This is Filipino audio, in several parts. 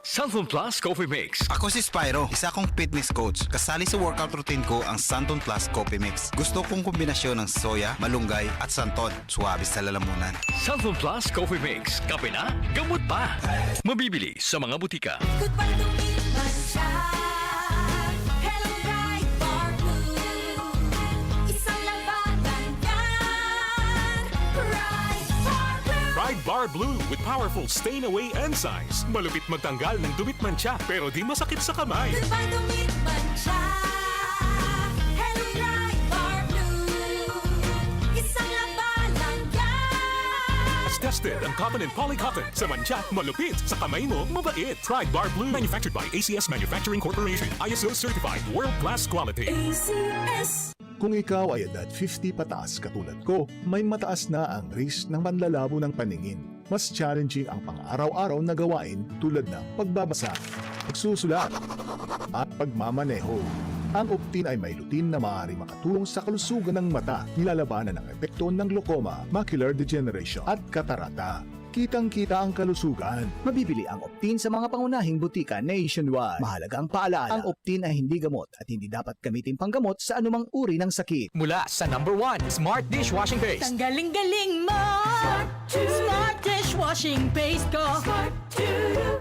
Santon Plus Coffee Mix. Ako si Spyro, isa kong fitness coach. Kasali sa workout routine ko ang Santon Plus Coffee Mix. Gusto kong kombinasyon ng soya, malunggay at santon. Suwabe sa lalamunan. Santon Plus Coffee Mix. Kape na, gamot pa. Mabibili sa mga butika. Goodbye to me, Mancha. Hello, Bright Bar Blue. Isang labanan yan. Bright Bar Blue. Pride Bar Blue with powerful stain-away enzymes. Malupit magtanggal ng dumit mancha pero di masakit sa kamay. Goodbye to me, Mancha. Hello, Bright Bar Blue. Isang labanan yan. As tested ang cotton and polycotton. Sa mancha, malupit. Sa kamay mo, mabait. Pride Bar Blue. Manufactured by ACS Manufacturing Corporation. ISO certified. World-class quality. ACS. Kung ikaw ay edad 50 pataas katulad ko, may mataas na ang risk ng panlalabo ng paningin. Mas challenging ang pang-araw-araw na gawain tulad ng pagbabasa, pagsusulat, at pagmamaneho. Ang Optin ay may lutin na maaari makatulong sa kalusugan ng mata, nilalabanan ang epekto ng glaucoma, macular degeneration at katarata. Kitang-kita ang kalusugan. Mabibili ang Optin sa mga pangunahing butika nationwide. Mahalaga ang paalala, ang Optin ay hindi gamot at hindi dapat gamitin panggamot sa anumang uri ng sakit. Mula sa number 1, Smart Dishwashing Paste. Tanggaling-galing mo. Smart dishwashing paste ko.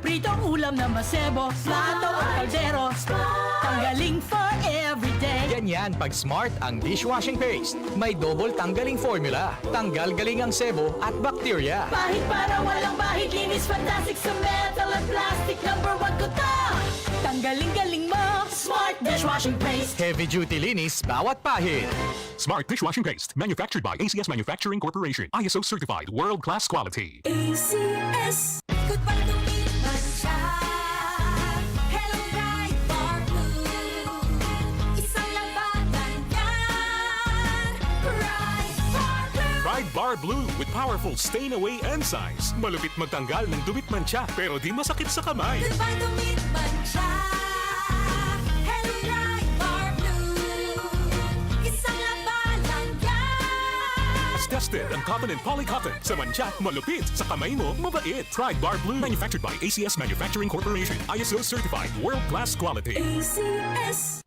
Pritong ulam na masebo. Plato o kaldero. Tanggaling for everyday. Ganyan pag Smart ang dishwashing paste. May double tanggaling formula. Tanggal galing ang sebo at bakterya. Bahid para walang bahid. Linis fantastic sa metal at plastic. Number 1 ko to. Tanggaling-galing mo. Smart dishwashing paste. Heavy duty linis bawat pahid. Smart Dishwashing Paste. Manufactured by ACS Manufacturing Corporation. ISO certified. World-class quality. ACS. Goodbye to me, Mancha. Hello, Bright Bar Blue. Isang labanan yan. Bright Bar Blue. Pride Bar Blue with powerful stain-away enzymes. Malupit magtanggal ng dumit mancha pero di masakit sa kamay. Goodbye to me, Mancha. Hello, Bright Bar Blue. Isang labanan yan. As tested ang cotton and polycotton. Sa mancha, malupit. Sa kamay mo, mabait. Pride Bar Blue. Manufactured by ACS Manufacturing Corporation. ISO certified. World-class quality. ACS.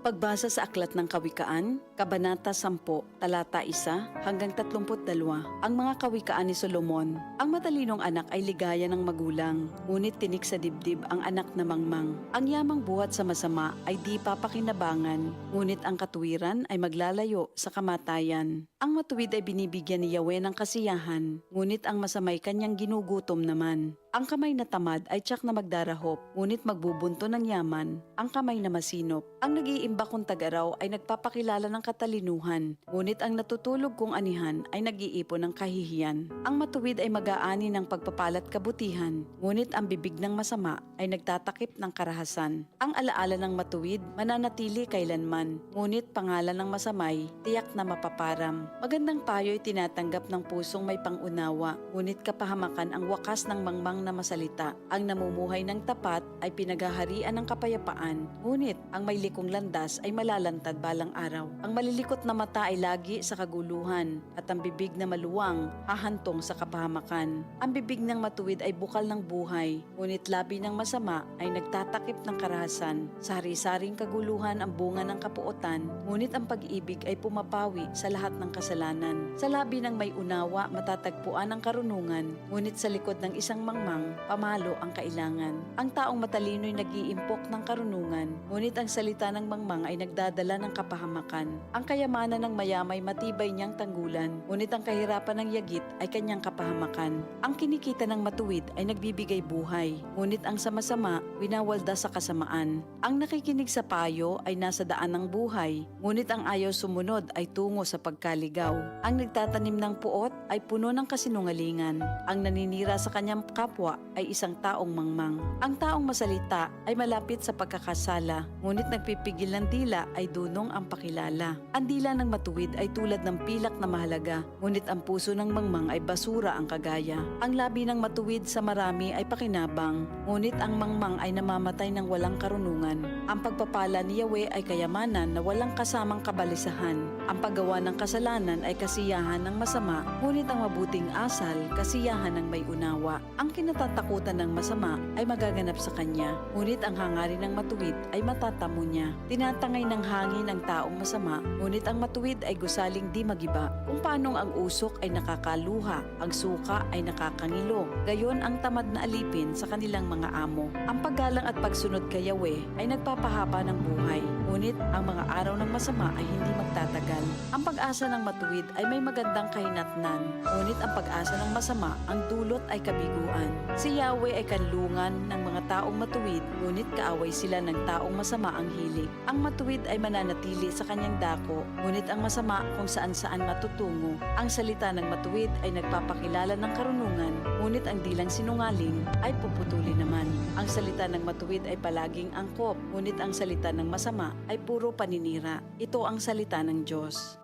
Pagbasa sa Aklat ng Kawikaan, Kabanata 10, Talata 1 hanggang 32, ang mga kawikaan ni Solomon. Ang matalinong anak ay ligaya ng magulang, ngunit tinik sa dibdib ang anak na mangmang. Ang yamang buhat sa masama ay di papakinabangan, ngunit ang katuwiran ay maglalayo sa kamatayan. Ang matuwid ay binibigyan ni Yahweh ng kasiyahan, ngunit ang masamay kanyang ginugutom naman. Ang kamay na tamad ay tiyak na magdarahop, ngunit magbubunto ng yaman. Ang kamay na masinop, ang nag-iimba kong tagaraw ay nagpapakilala ng katalinuhan, ngunit ang natutulog kong anihan ay nag-iipon ng kahihiyan. Ang matuwid ay mag-aani ng pagpapalat kabutihan, ngunit ang bibig ng masama ay nagtatakip ng karahasan. Ang alaala ng matuwid mananatili kailanman, ngunit pangalan ng masamay tiyak na mapaparam. Magandang payo ay tinatanggap ng pusong may pangunawa, ngunit kapahamakan ang wakas ng mangmang na masalita. Ang namumuhay ng tapat ay pinaghaharian ng kapayapaan, ngunit ang may likong landas ay malalantad balang araw. Ang malilikot na mata ay lagi sa kaguluhan, at ang bibig na maluwang hahantong sa kapahamakan. Ang bibig ng matuwid ay bukal ng buhay, ngunit labi ng masama ay nagtatakip ng karahasan. Sa hari-saring kaguluhan ang bunga ng kapuotan, ngunit ang pag-ibig ay pumapawi sa lahat ng kasalanan. Sa labi ng may unawa matatagpuan ang karunungan, ngunit sa likod ng isang mangmang pamalo ang kailangan. Ang taong matalino ay nag-iimpok ng karunungan, ngunit ang salita ng mangmang ay nagdadala ng kapahamakan. Ang kayamanan ng mayamay matibay niyang tanggulan, ngunit ang kahirapan ng yagit ay kanyang kapahamakan. Ang kinikita ng matuwid ay nagbibigay buhay, ngunit ang sama-sama winawalda sa kasamaan. Ang nakikinig sa payo ay nasa daan ng buhay, ngunit ang ayaw sumunod ay tungo sa pagkaligaw. Ang nagtatanim ng puot ay puno ng kasinungalingan. Ang naninira sa kanyang kapwa ay isang taong mangmang. Ang taong masalita ay malapit sa pagkakasala, ngunit nagpipigil ng dila ay dunong ang pakilala. mahalaga. Ang dila ng matuwid ay tulad ng pilak na mahalaga, ngunit ang puso ng mangmang ay basura ang kagaya. Ang labi ng matuwid sa marami ay pakinabang, ngunit ang mangmang ay namamatay ng walang karunungan. Ang pagpapala ni Yahweh ay kayamanan na walang kasamang kabalisahan. Ang paggawa ng kasalanan ay kasiyahan ng masama, ngunit ang mabuting asal, kasiyahan ng may unawa. Ang kinatatakutan ng masama ay magaganap sa kanya, ngunit ang hangarin ng matuwid ay matatamo niya. Tinatangay ng hangin ang taong masama, ngunit ang matuwid ay gusaling di magiba. Kung paanong ang usok ay nakakaluha, ang suka ay nakakangilo. Gayon ang tamad na alipin sa kanilang mga amo. Ang paggalang at pagsunod kay Yahweh ay nagpapahaba ng buhay, ngunit ang mga araw ng masama ay hindi magtatagal. Ang pag-asa ng matuwid ay may magandang kahinatnan, ngunit ang pag-asa ng masama, ang dulot ay kabiguan. Si Yahweh ay kanlungan ng mga taong matuwid, ngunit kaaway sila ng taong masama ang hilig. Ang matuwid ay mananatili sa kanyang dako, ngunit ang masama kung saan-saan matutungo. Ang salita ng matuwid ay nagpapakilala ng karunungan, ngunit ang dilang sinungaling ay puputuli naman. Ang salita ng matuwid ay palaging angkop, ngunit ang salita ng masama ay puro paninira. Ito ang salita ng Diyos.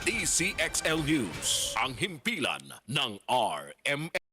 DCXL News, ang himpilan ng RMN.